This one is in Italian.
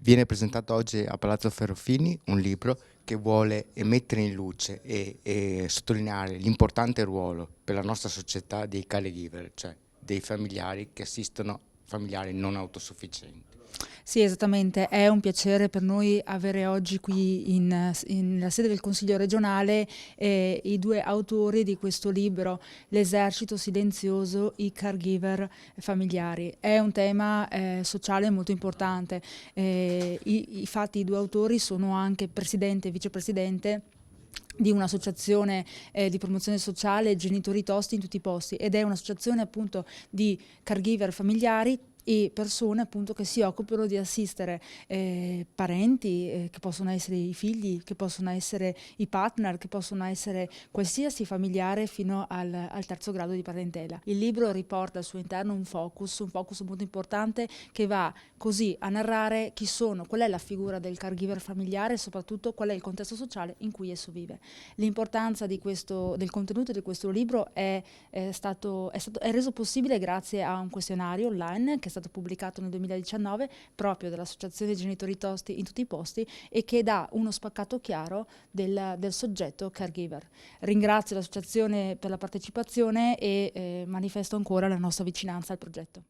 Viene presentato oggi a Palazzo Ferrofini un libro che vuole mettere in luce e sottolineare l'importante ruolo per la nostra società dei caregiver, cioè dei familiari che assistono familiari non autosufficienti. Sì, esattamente, è un piacere per noi avere oggi qui nella sede del Consiglio regionale i due autori di questo libro, L'esercito silenzioso, i caregiver familiari. È un tema sociale molto importante. Infatti i due autori sono anche presidente e vicepresidente di un'associazione di promozione sociale, Genitori Tosti in tutti i posti, ed è un'associazione appunto di caregiver familiari e persone appunto che si occupano di assistere parenti che possono essere i figli, che possono essere i partner, che possono essere qualsiasi familiare fino al terzo grado di parentela. Il libro riporta al suo interno un focus molto importante che va così a narrare chi sono, qual è la figura del caregiver familiare e soprattutto qual è il contesto sociale in cui esso vive. L'importanza del contenuto di questo libro è reso possibile grazie a un questionario online che è stato pubblicato nel 2019 proprio dall'Associazione Genitori Tosti in tutti i posti e che dà uno spaccato chiaro del soggetto caregiver. Ringrazio l'associazione per la partecipazione e manifesto ancora la nostra vicinanza al progetto.